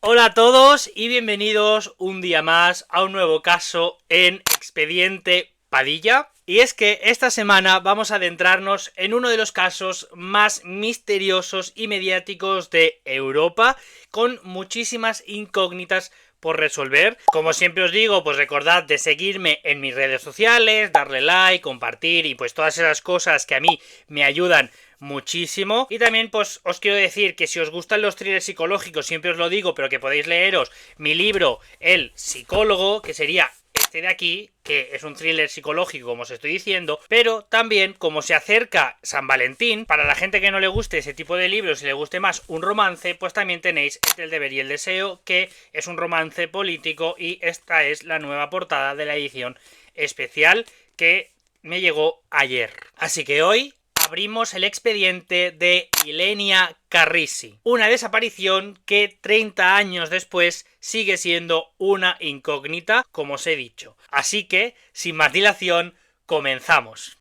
Hola a todos y bienvenidos un día más a un nuevo caso en Expediente Padilla. Y es que esta semana vamos a adentrarnos en uno de los casos más misteriosos y mediáticos de Europa, con muchísimas incógnitas por resolver. Como siempre os digo, pues recordad de seguirme en mis redes sociales, darle like, compartir y pues todas esas cosas que a mí me ayudan muchísimo. Y también pues os quiero decir que si os gustan los thrillers psicológicos, siempre os lo digo, pero que podéis leeros mi libro El Psicólogo, que sería este de aquí, que es un thriller psicológico, como os estoy diciendo, pero también, como se acerca San Valentín, para la gente que no le guste ese tipo de libros y le guste más un romance, pues también tenéis El Deber y el Deseo, que es un romance político, y esta es la nueva portada de la edición especial que me llegó ayer. Así que hoy abrimos el expediente de Ilenia Carrisi, una desaparición que 30 años después sigue siendo una incógnita, como os he dicho. Así que, sin más dilación, comenzamos.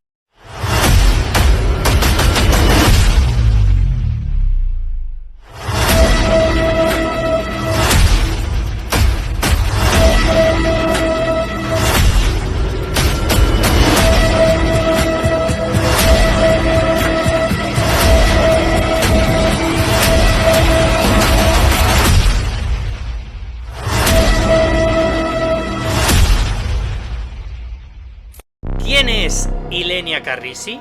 ¿Quién es Ilenia Carrisi?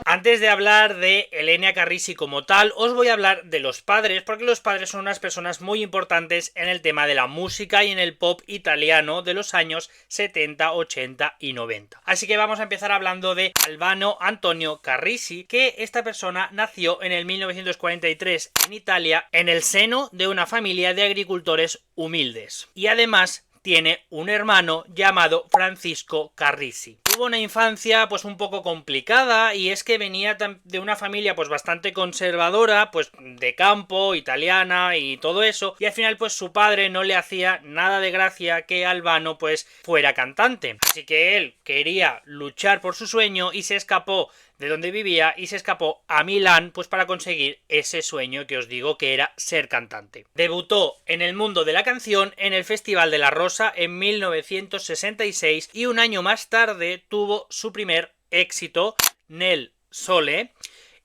Antes de hablar de Ilenia Carrisi como tal, os voy a hablar de los padres, porque los padres son unas personas muy importantes en el tema de la música y en el pop italiano de los años 70, 80 y 90. Así que vamos a empezar hablando de Albano Antonio Carrisi, que esta persona nació en el 1943 en Italia, en el seno de una familia de agricultores humildes. Y además tiene un hermano llamado Francisco Carrisi. Tuvo una infancia pues un poco complicada, y es que venía de una familia pues bastante conservadora, pues de campo, italiana y todo eso, y al final pues su padre no le hacía nada de gracia que Albano pues fuera cantante. Así que él quería luchar por su sueño y se escapó de donde vivía y se escapó a Milán pues para conseguir ese sueño que os digo que era ser cantante. Debutó en el mundo de la canción en el Festival de la Rosa en 1966 y un año más tarde tuvo su primer éxito, Nel Sole.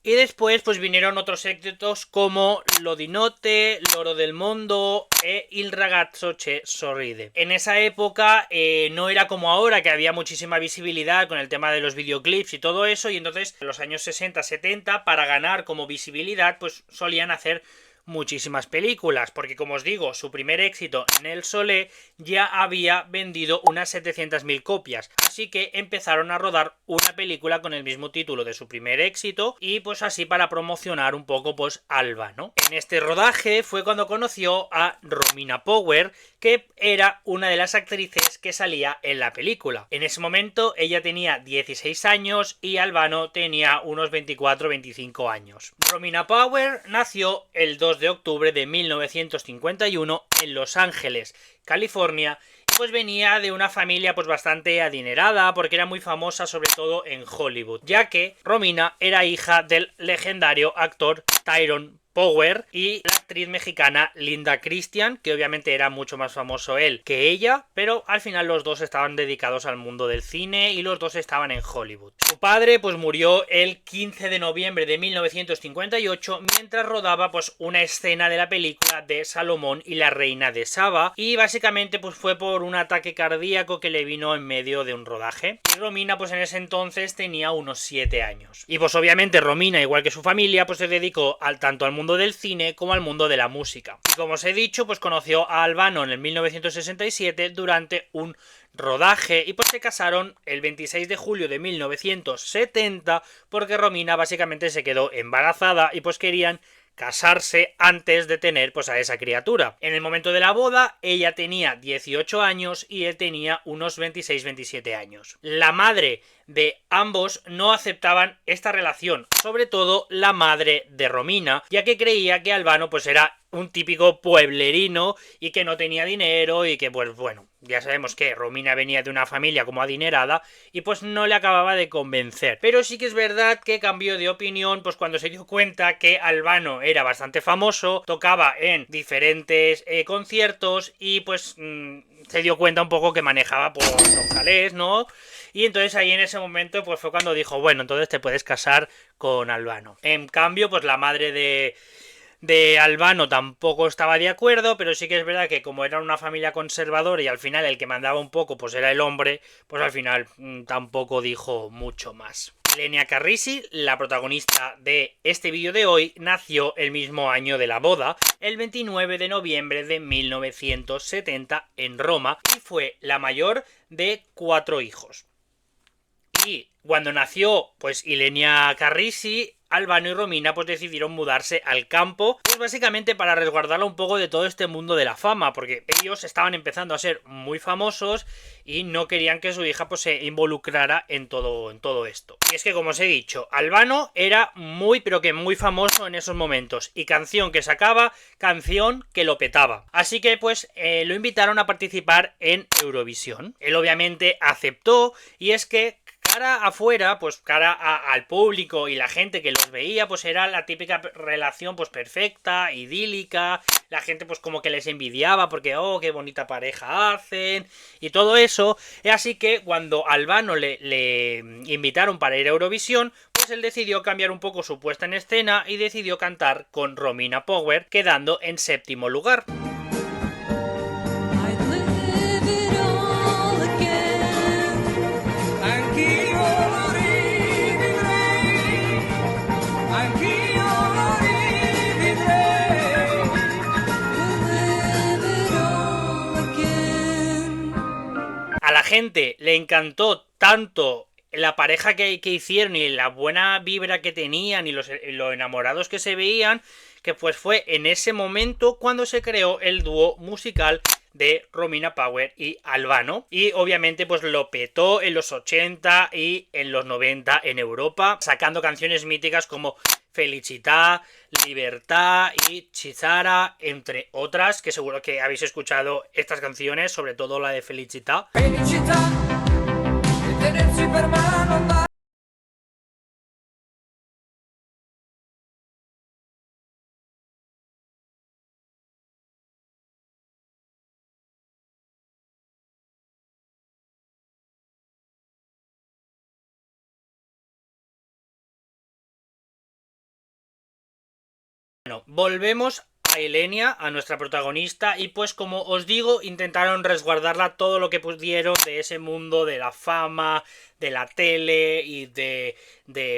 Y después pues vinieron otros éxitos como Lo di notte, L'oro del mondo e Il ragazzo che sorride. En esa época no era como ahora, que había muchísima visibilidad con el tema de los videoclips y todo eso, y entonces en los años 60-70 para ganar como visibilidad pues solían hacer muchísimas películas, porque como os digo, su primer éxito, Nel Sole, ya había vendido unas 700.000 copias, así que empezaron a rodar una película con el mismo título de su primer éxito, y pues así para promocionar un poco pues Alba, ¿no? En este rodaje fue cuando conoció a Romina Power, que era una de las actrices que salía en la película. En ese momento ella tenía 16 años y Albano tenía unos 24-25 años. Romina Power nació el 2 de octubre de 1951 en Los Ángeles, California, y pues venía de una familia pues bastante adinerada, porque era muy famosa sobre todo en Hollywood, ya que Romina era hija del legendario actor Tyrone Power y la actriz mexicana Linda Christian, que obviamente era mucho más famoso él que ella, pero al final los dos estaban dedicados al mundo del cine y los dos estaban en Hollywood. Su padre pues murió el 15 de noviembre de 1958 mientras rodaba pues una escena de la película de Salomón y la reina de Saba, y básicamente pues fue por un ataque cardíaco que le vino en medio de un rodaje. Y Romina pues en ese entonces tenía unos 7 años. Y pues obviamente Romina, igual que su familia, pues se dedicó tanto al mundo del cine como al mundo de la música. Y como os he dicho, pues conoció a Albano en el 1967 durante un rodaje, y pues se casaron el 26 de julio de 1970 porque Romina básicamente se quedó embarazada y pues querían casarse antes de tener pues a esa criatura. En el momento de la boda ella tenía 18 años y él tenía unos 26-27 años. La madre de ambos no aceptaban esta relación, sobre todo la madre de Romina, ya que creía que Albano pues era un típico pueblerino y que no tenía dinero y que pues bueno, ya sabemos que Romina venía de una familia como adinerada y pues no le acababa de convencer. Pero sí que es verdad que cambió de opinión pues cuando se dio cuenta que Albano era bastante famoso, tocaba en diferentes conciertos y pues se dio cuenta un poco que manejaba por los calés, ¿no? Y entonces ahí en ese momento pues fue cuando dijo, bueno, entonces te puedes casar con Albano. En cambio, pues la madre de Albano tampoco estaba de acuerdo, pero sí que es verdad que como era una familia conservadora y al final el que mandaba un poco pues era el hombre, pues al final tampoco dijo mucho más. Ilenia Carrisi, la protagonista de este vídeo de hoy, nació el mismo año de la boda, el 29 de noviembre de 1970 en Roma, y fue la mayor de 4 hijos. Y cuando nació pues Ilenia Carrisi, Albano y Romina pues decidieron mudarse al campo, pues básicamente para resguardarla un poco de todo este mundo de la fama, porque ellos estaban empezando a ser muy famosos y no querían que su hija pues se involucrara en todo esto. Y es que, como os he dicho, Albano era muy pero que muy famoso en esos momentos, y canción que sacaba, canción que lo petaba. Así que pues lo invitaron a participar en Eurovisión. Él obviamente aceptó, y es que cara afuera, pues cara al público y la gente que los veía, pues era la típica relación pues perfecta, idílica, la gente pues como que les envidiaba porque oh, qué bonita pareja hacen y todo eso. Así que cuando Albano le invitaron para ir a Eurovisión, pues él decidió cambiar un poco su puesta en escena y decidió cantar con Romina Power, quedando en 7º lugar. A la gente le encantó tanto la pareja que hicieron y la buena vibra que tenían y lo enamorados que se veían, que pues fue en ese momento cuando se creó el dúo musical de Romina Power y Albano, y obviamente pues lo petó en los 80 y en los 90 en Europa, sacando canciones míticas como Felicità, Libertà y Cizara, entre otras, que seguro que habéis escuchado estas canciones, sobre todo la de Felicità. Felicità, e tenersi per mano. Bueno, volvemos a Ilenia, a nuestra protagonista, y pues como os digo, intentaron resguardarla todo lo que pudieron de ese mundo de la fama, de la tele y de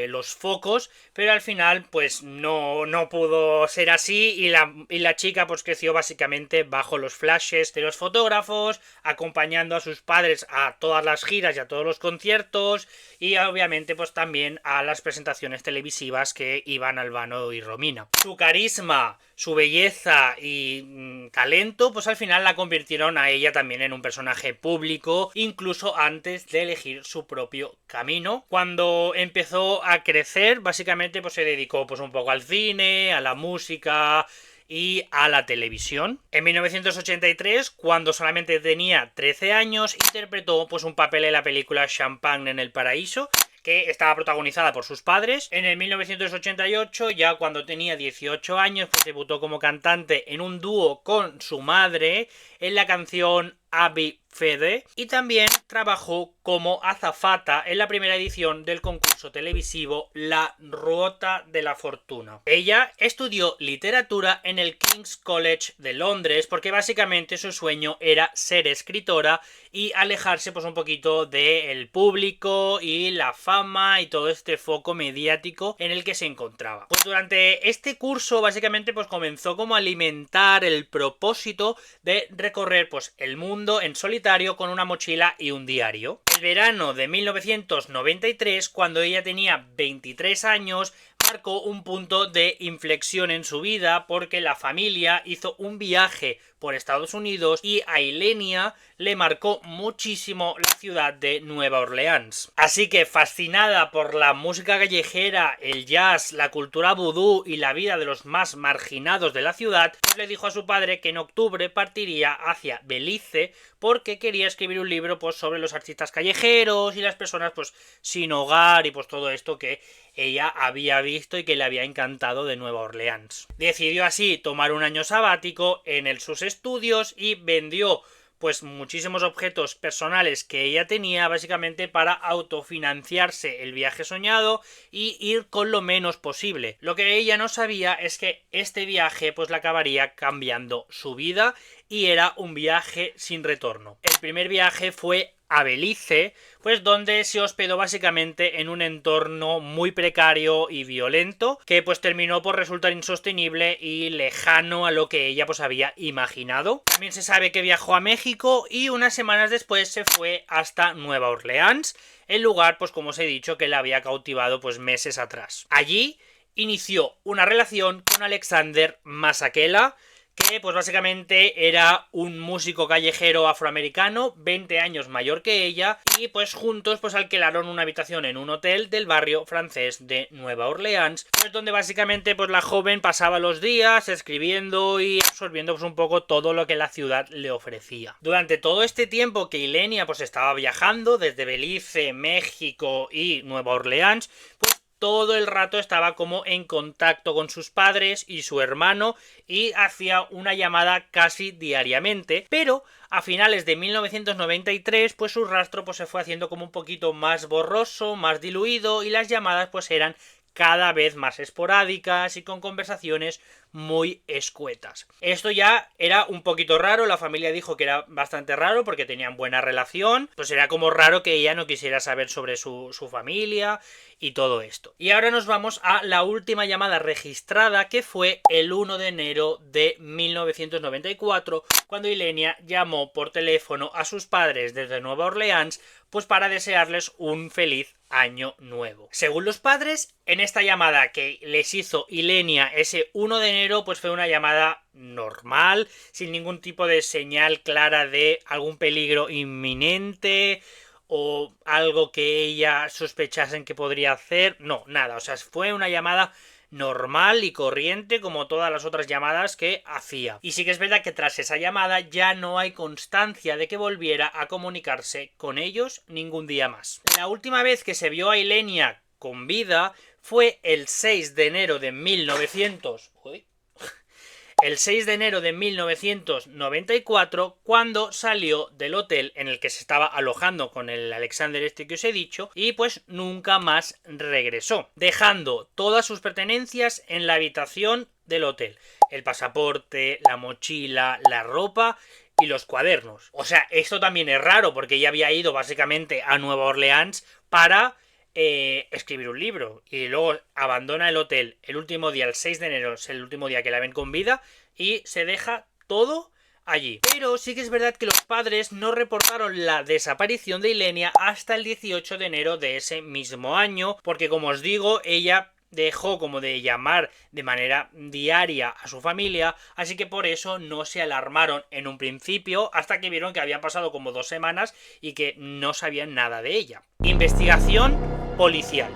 los focos, pero al final pues no pudo ser así, y la chica pues creció básicamente bajo los flashes de los fotógrafos, acompañando a sus padres a todas las giras y a todos los conciertos, y obviamente pues también a las presentaciones televisivas que iban Albano y Romina. Su carisma, su belleza y talento pues al final la convirtieron a ella también en un personaje público, incluso antes de elegir su propio camino. Cuando empezó a crecer, básicamente pues se dedicó pues un poco al cine, a la música y a la televisión. En 1983, cuando solamente tenía 13 años, interpretó pues un papel en la película Champagne en el Paraíso, que estaba protagonizada por sus padres. En el 1988, ya cuando tenía 18 años, pues debutó como cantante en un dúo con su madre en la canción Abi Fede, y también trabajó como azafata en la primera edición del concurso televisivo La Ruota de la Fortuna. Ella estudió literatura en el King's College de Londres porque básicamente su sueño era ser escritora y alejarse pues un poquito del público y la fama y todo este foco mediático en el que se encontraba. Pues durante este curso básicamente pues comenzó como a alimentar el propósito de recorrer pues el mundo en solitario con una mochila y un diario. El verano de 1993, cuando ella tenía 23 años, marcó un punto de inflexión en su vida porque la familia hizo un viaje por Estados Unidos y a Ilenia le marcó muchísimo la ciudad de Nueva Orleans. Así que, fascinada por la música callejera, el jazz, la cultura vudú y la vida de los más marginados de la ciudad, pues le dijo a su padre que en octubre partiría hacia Belice porque quería escribir un libro pues sobre los artistas callejeros y las personas pues sin hogar y pues todo esto que ella había visto y que le había encantado de Nueva Orleans. Decidió así tomar un año sabático en sus estudios y vendió pues muchísimos objetos personales que ella tenía básicamente para autofinanciarse el viaje soñado y ir con lo menos posible. Lo que ella no sabía es que este viaje pues le acabaría cambiando su vida y era un viaje sin retorno. El primer viaje fue a Belice, pues donde se hospedó básicamente en un entorno muy precario y violento, que pues terminó por resultar insostenible y lejano a lo que ella pues había imaginado. También se sabe que viajó a México y unas semanas después se fue hasta Nueva Orleans, el lugar pues como os he dicho que la había cautivado pues meses atrás. Allí inició una relación con Alexander Masekela, que pues básicamente era un músico callejero afroamericano, 20 años mayor que ella, y pues juntos pues alquilaron una habitación en un hotel del barrio francés de Nueva Orleans, pues donde básicamente pues la joven pasaba los días escribiendo y absorbiendo pues un poco todo lo que la ciudad le ofrecía. Durante todo este tiempo que Ilenia pues estaba viajando desde Belice, México y Nueva Orleans, pues todo el rato estaba como en contacto con sus padres y su hermano y hacía una llamada casi diariamente, pero a finales de 1993 pues su rastro pues se fue haciendo como un poquito más borroso, más diluido y las llamadas pues eran cada vez más esporádicas y con conversaciones muy escuetas. Esto ya era un poquito raro, la familia dijo que era bastante raro porque tenían buena relación, pues era como raro que ella no quisiera saber sobre su familia y todo esto. Y ahora nos vamos a la última llamada registrada, que fue el 1 de enero de 1994, cuando Ilenia llamó por teléfono a sus padres desde Nueva Orleans pues para desearles un feliz año nuevo. Según los padres, en esta llamada que les hizo Ilenia ese 1 de enero, pues fue una llamada normal, sin ningún tipo de señal clara de algún peligro inminente o algo que ella sospechasen que podría hacer. No, nada, o sea, fue una llamada normal y corriente como todas las otras llamadas que hacía. Y sí que es verdad que tras esa llamada ya no hay constancia de que volviera a comunicarse con ellos ningún día más. La última vez que se vio a Ilenia con vida fue el 6 de enero de 1994, cuando salió del hotel en el que se estaba alojando con el Alexander este que os he dicho, y pues nunca más regresó, dejando todas sus pertenencias en la habitación del hotel: el pasaporte, la mochila, la ropa y los cuadernos. O sea, esto también es raro porque ella había ido básicamente a Nueva Orleans para escribir un libro y luego abandona el hotel el último día, el 6 de enero, es el último día que la ven con vida, y se deja todo allí. Pero sí que es verdad que los padres no reportaron la desaparición de Ilenia hasta el 18 de enero de ese mismo año, porque como os digo, ella dejó como de llamar de manera diaria a su familia, así que por eso no se alarmaron en un principio hasta que vieron que habían pasado como 2 semanas y que no sabían nada de ella. Investigación policial.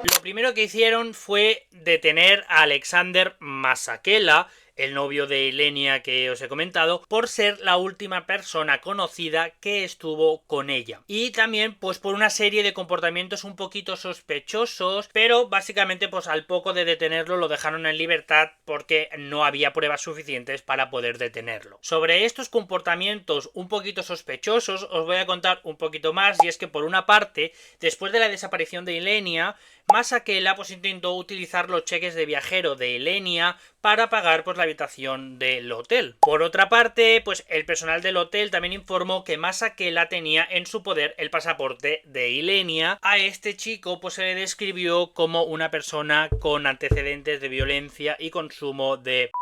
Lo primero que hicieron fue detener a Alexander Masekela, el novio de Ilenia que os he comentado, por ser la última persona conocida que estuvo con ella. Y también pues por una serie de comportamientos un poquito sospechosos, pero básicamente pues al poco de detenerlo lo dejaron en libertad porque no había pruebas suficientes para poder detenerlo. Sobre estos comportamientos un poquito sospechosos os voy a contar un poquito más, y es que por una parte, después de la desaparición de Ilenia, Masekela pues intentó utilizar los cheques de viajero de Ilenia para pagar pues la habitación del hotel. Por otra parte, pues el personal del hotel también informó que Masekela tenía en su poder el pasaporte de Ilenia. A este chico pues se le describió como una persona con antecedentes de violencia y consumo de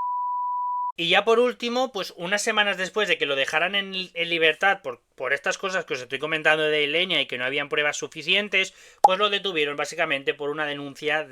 Y ya por último, pues unas semanas después de que lo dejaran en libertad por estas cosas que os estoy comentando de Ilenia y que no habían pruebas suficientes, pues lo detuvieron básicamente por una denuncia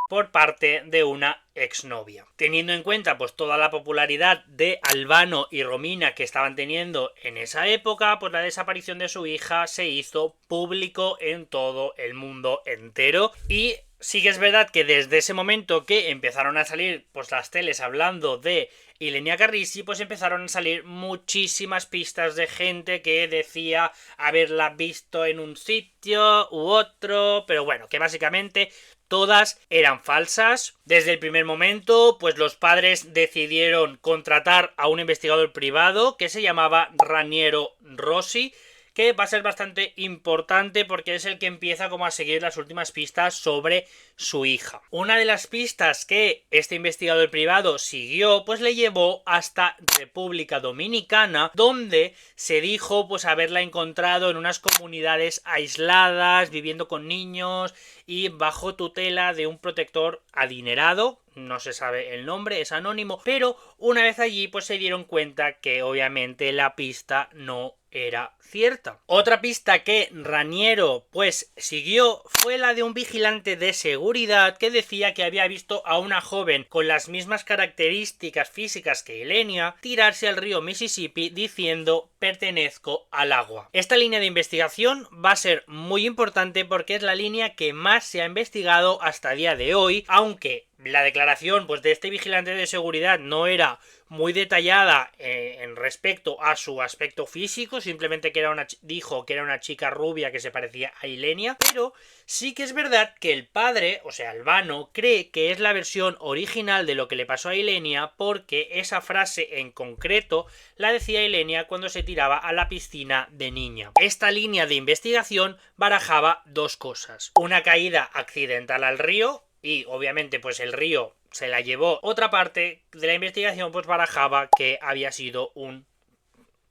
por parte de una exnovia. Teniendo en cuenta pues toda la popularidad de Albano y Romina que estaban teniendo en esa época, pues la desaparición de su hija se hizo público en todo el mundo entero. Y sí que es verdad que desde ese momento que empezaron a salir pues las teles hablando de Ilenia Carrisi, pues empezaron a salir muchísimas pistas de gente que decía haberla visto en un sitio u otro, pero bueno, que básicamente todas eran falsas. Desde el primer momento, pues los padres decidieron contratar a un investigador privado que se llamaba Raniero Rossi, que va a ser bastante importante porque es el que empieza como a seguir las últimas pistas sobre su hija. Una de las pistas que este investigador privado siguió pues le llevó hasta República Dominicana, donde se dijo pues haberla encontrado en unas comunidades aisladas, viviendo con niños y bajo tutela de un protector adinerado. No se sabe el nombre, es anónimo, pero una vez allí pues se dieron cuenta que obviamente la pista no era cierta. Otra pista que Raniero pues siguió fue la de un vigilante de seguridad que decía que había visto a una joven con las mismas características físicas que Ilenia tirarse al río Mississippi diciendo pertenezco al agua. Esta línea de investigación va a ser muy importante porque es la línea que más se ha investigado hasta el día de hoy, aunque la declaración pues de este vigilante de seguridad no era muy detallada en respecto a su aspecto físico, simplemente que dijo que era una chica rubia que se parecía a Ilenia, pero sí que es verdad que el padre, o sea, Albano, cree que es la versión original de lo que le pasó a Ilenia porque esa frase en concreto la decía Ilenia cuando se tiraba a la piscina de niña. Esta línea de investigación barajaba dos cosas: una caída accidental al río, y obviamente pues el río se la llevó. Otra parte de la investigación pues barajaba que había sido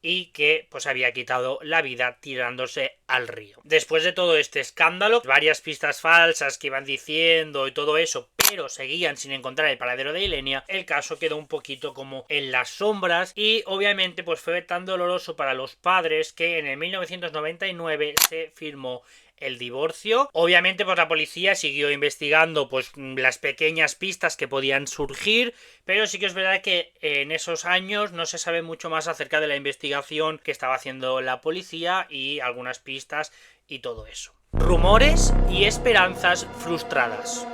y que pues había quitado la vida tirándose al río. Después de todo este escándalo, varias pistas falsas que iban diciendo y todo eso, pero seguían sin encontrar el paradero de Ilenia, el caso quedó un poquito como en las sombras y obviamente pues fue tan doloroso para los padres que en el 1999 se firmó el divorcio. Obviamente pues la policía siguió investigando pues las pequeñas pistas que podían surgir, pero sí que es verdad que en esos años no se sabe mucho más acerca de la investigación que estaba haciendo la policía y algunas pistas y todo eso. Rumores y esperanzas frustradas.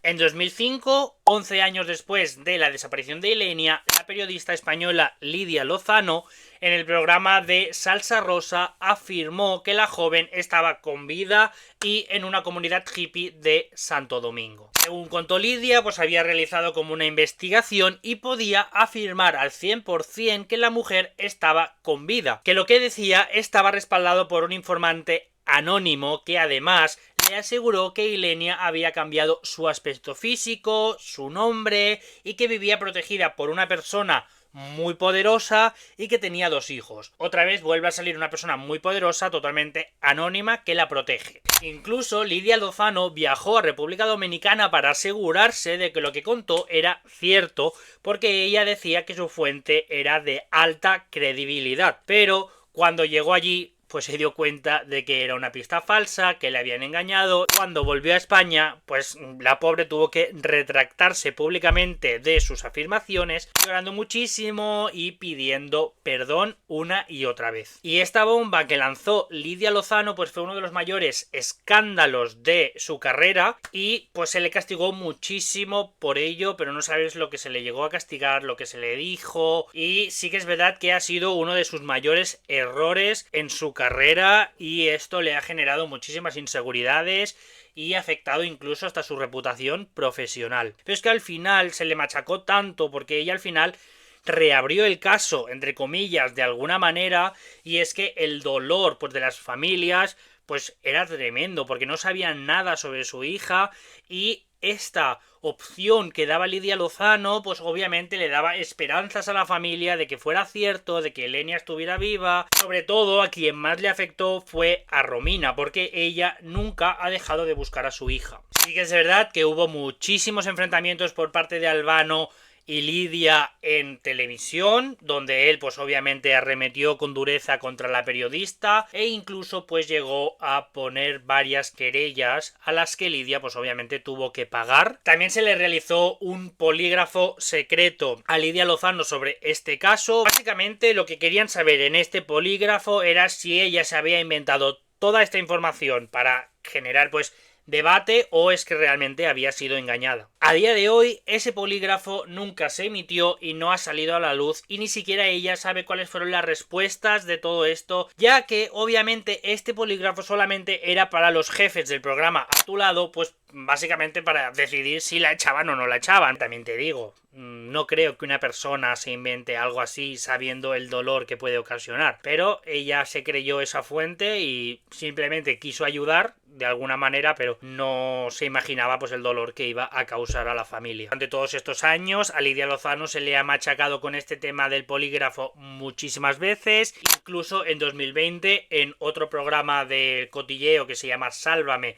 En 2005, 11 años después de la desaparición de Ilenia, la periodista española Lidia Lozano, en el programa de Salsa Rosa, afirmó que la joven estaba con vida y en una comunidad hippie de Santo Domingo. Según contó Lidia, pues había realizado como una investigación y podía afirmar al 100% que la mujer estaba con vida, que lo que decía estaba respaldado por un informante anónimo que además le aseguró que Ilenia había cambiado su aspecto físico, su nombre y que vivía protegida por una persona muy poderosa y que tenía 2 hijos. Otra vez vuelve a salir una persona muy poderosa, totalmente anónima, que la protege. Incluso Lidia Lozano viajó a República Dominicana para asegurarse de que lo que contó era cierto, porque ella decía que su fuente era de alta credibilidad. Pero cuando llegó allí pues se dio cuenta de que era una pista falsa, que le habían engañado. Cuando volvió a España, pues la pobre tuvo que retractarse públicamente de sus afirmaciones, llorando muchísimo y pidiendo perdón una y otra vez. Y esta bomba que lanzó Lidia Lozano pues fue uno de los mayores escándalos de su carrera y pues se le castigó muchísimo por ello, pero no sabes lo que se le llegó a castigar, lo que se le dijo, y sí que es verdad que ha sido uno de sus mayores errores en su carrera y esto le ha generado muchísimas inseguridades y ha afectado incluso hasta su reputación profesional. Pero es que al final se le machacó tanto porque ella al final reabrió el caso, entre comillas, de alguna manera, y es que el dolor pues de las familias pues era tremendo porque no sabían nada sobre su hija y esta opción que daba Lidia Lozano pues obviamente le daba esperanzas a la familia de que fuera cierto, de que Ilenia estuviera viva. Sobre todo a quien más le afectó fue a Romina, porque ella nunca ha dejado de buscar a su hija. Sí que es verdad que hubo muchísimos enfrentamientos por parte de Albano y Lidia en televisión, donde él pues obviamente arremetió con dureza contra la periodista e incluso pues llegó a poner varias querellas a las que Lidia pues obviamente tuvo que pagar. También se le realizó un polígrafo secreto a Lidia Lozano sobre este caso. Básicamente lo que querían saber en este polígrafo era si ella se había inventado toda esta información para generar pues debate o es que realmente había sido engañada. A día de hoy ese polígrafo nunca se emitió y no ha salido a la luz y ni siquiera ella sabe cuáles fueron las respuestas de todo esto, ya que obviamente este polígrafo solamente era para los jefes del programa A Tu Lado, pues básicamente para decidir si la echaban o no la echaban. También te digo, no creo que una persona se invente algo así sabiendo el dolor que puede ocasionar, pero ella se creyó esa fuente y simplemente quiso ayudar de alguna manera, pero no se imaginaba pues el dolor que iba a causar a la familia. Durante todos estos años a Lidia Lozano se le ha machacado con este tema del polígrafo muchísimas veces, incluso en 2020 en otro programa de cotilleo que se llama Sálvame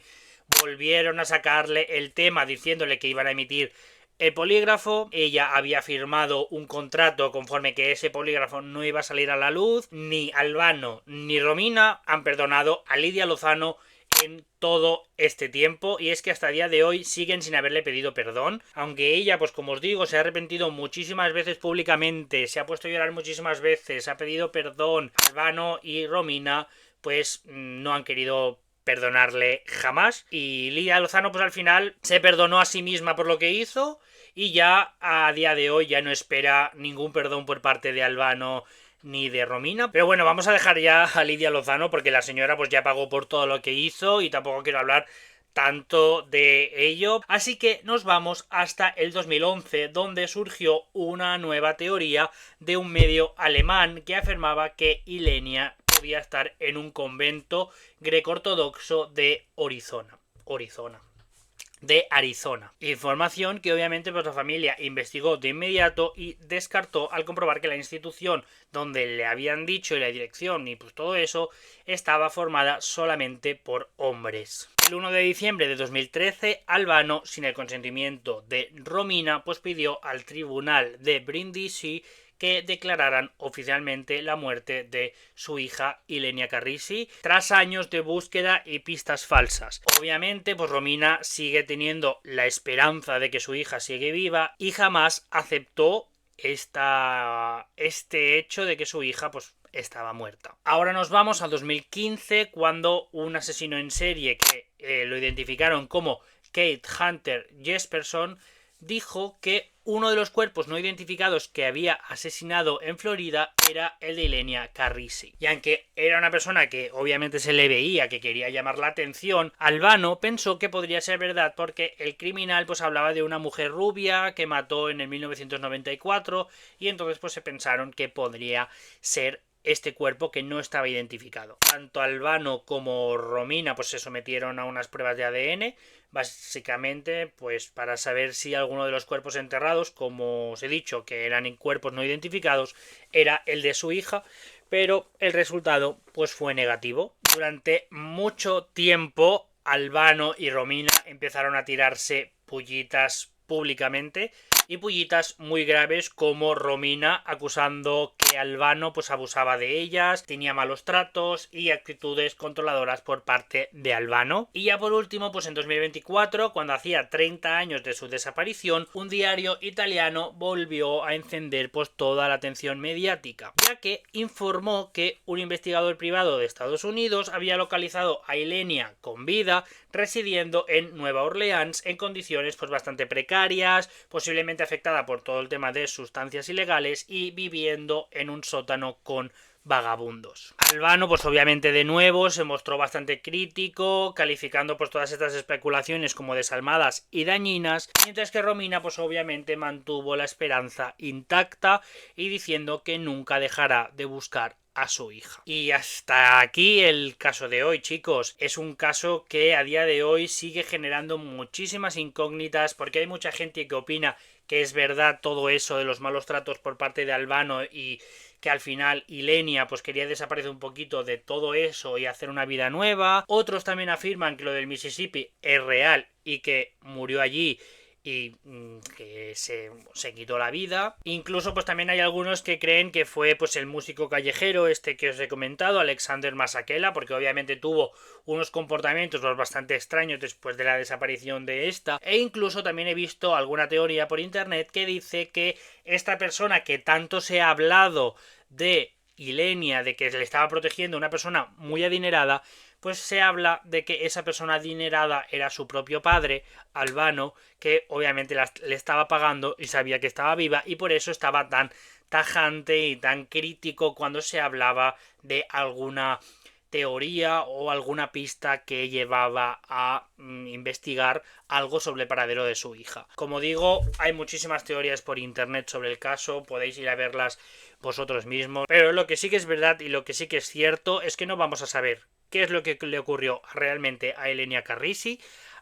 volvieron a sacarle el tema diciéndole que iban a emitir el polígrafo. Ella había firmado un contrato conforme que ese polígrafo no iba a salir a la luz. Ni Albano ni Romina han perdonado a Lidia Lozano en todo este tiempo, y es que hasta el día de hoy siguen sin haberle pedido perdón, aunque ella, pues como os digo, se ha arrepentido muchísimas veces públicamente, se ha puesto a llorar muchísimas veces, ha pedido perdón. Albano y Romina pues no han querido perdonarle jamás, y Lidia Lozano pues al final se perdonó a sí misma por lo que hizo y ya a día de hoy ya no espera ningún perdón por parte de Albano ni de Romina. Pero bueno, vamos a dejar ya a Lidia Lozano porque la señora pues ya pagó por todo lo que hizo y tampoco quiero hablar tanto de ello. Así que nos vamos hasta el 2011, donde surgió una nueva teoría de un medio alemán que afirmaba que Ilenia podía estar en un convento greco-ortodoxo de Arizona. Información que obviamente pues la familia investigó de inmediato y descartó al comprobar que la institución donde le habían dicho y la dirección y pues todo eso estaba formada solamente por hombres. El 1 de diciembre de 2013, Albano, sin el consentimiento de Romina, pues pidió al tribunal de Brindisi que declararan oficialmente la muerte de su hija Ilenia Carrisi tras años de búsqueda y pistas falsas. Obviamente, pues Romina sigue teniendo la esperanza de que su hija sigue viva y jamás aceptó este hecho de que su hija pues estaba muerta. Ahora nos vamos a 2015, cuando un asesino en serie que lo identificaron como Kate Hunter Jesperson dijo que uno de los cuerpos no identificados que había asesinado en Florida era el de Ilenia Carrisi. Y aunque era una persona que obviamente se le veía que quería llamar la atención, Albano pensó que podría ser verdad porque el criminal pues hablaba de una mujer rubia que mató en el 1994 y entonces pues se pensaron que podría ser este cuerpo que no estaba identificado. Tanto Albano como Romina pues se sometieron a unas pruebas de ADN, básicamente pues para saber si alguno de los cuerpos enterrados, como os he dicho que eran cuerpos no identificados, era el de su hija, pero el resultado pues fue negativo. Durante mucho tiempo Albano y Romina empezaron a tirarse pullitas públicamente, y pullitas muy graves, como Romina acusando que Albano pues abusaba de ellas, tenía malos tratos y actitudes controladoras por parte de Albano. Y ya por último, pues en 2024, cuando hacía 30 años de su desaparición, un diario italiano volvió a encender pues toda la atención mediática, ya que informó que un investigador privado de Estados Unidos había localizado a Ilenia con vida residiendo en Nueva Orleans en condiciones pues bastante precarias, posiblemente afectada por todo el tema de sustancias ilegales y viviendo en un sótano con vagabundos. Albano pues obviamente de nuevo se mostró bastante crítico, calificando pues todas estas especulaciones como desalmadas y dañinas, mientras que Romina pues obviamente mantuvo la esperanza intacta y diciendo que nunca dejará de buscar a su hija. Y hasta aquí el caso de hoy, chicos. Es un caso que a día de hoy sigue generando muchísimas incógnitas, porque hay mucha gente que opina que es verdad todo eso de los malos tratos por parte de Albano y que al final Ilenia pues quería desaparecer un poquito de todo eso y hacer una vida nueva. Otros también afirman que lo del Mississippi es real y que murió allí y que se quitó la vida. Incluso pues también hay algunos que creen que fue pues el músico callejero este que os he comentado, Alexander Masekela, porque obviamente tuvo unos comportamientos bastante extraños después de la desaparición de esta. E incluso también he visto alguna teoría por internet que dice que esta persona que tanto se ha hablado de Ilenia, de que le estaba protegiendo a una persona muy adinerada, pues se habla de que esa persona adinerada era su propio padre, Albano, que obviamente le estaba pagando y sabía que estaba viva, y por eso estaba tan tajante y tan crítico cuando se hablaba de alguna teoría o alguna pista que llevaba a investigar algo sobre el paradero de su hija. Como digo, hay muchísimas teorías por internet sobre el caso, podéis ir a verlas vosotros mismos, pero lo que sí que es verdad y lo que sí que es cierto es que no vamos a saber qué es lo que le ocurrió realmente a Ilenia Carrisi,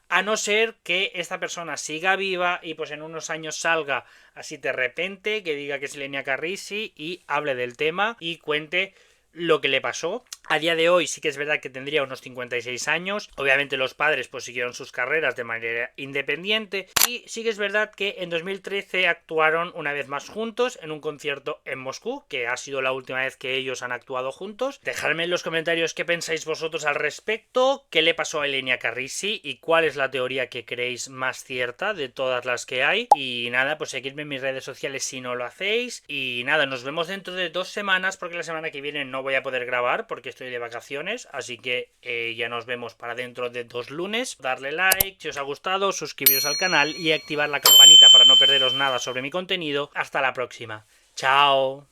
a no ser que esta persona siga viva y pues en unos años salga así de repente, que diga que es Ilenia Carrisi y hable del tema y cuente lo que le pasó. A día de hoy sí que es verdad que tendría unos 56 años. Obviamente los padres pues siguieron sus carreras de manera independiente. Y sí que es verdad que en 2013 actuaron una vez más juntos en un concierto en Moscú, que ha sido la última vez que ellos han actuado juntos. Dejadme en los comentarios qué pensáis vosotros al respecto, qué le pasó a Ilenia Carrisi y cuál es la teoría que creéis más cierta de todas las que hay. Y nada, pues seguidme en mis redes sociales si no lo hacéis. Y nada, nos vemos dentro de 2 semanas, porque la semana que viene no voy a poder grabar porque estoy de vacaciones, así que ya nos vemos para dentro de 2 lunes. Darle like si os ha gustado, suscribiros al canal y activar la campanita para no perderos nada sobre mi contenido. Hasta la próxima. Chao.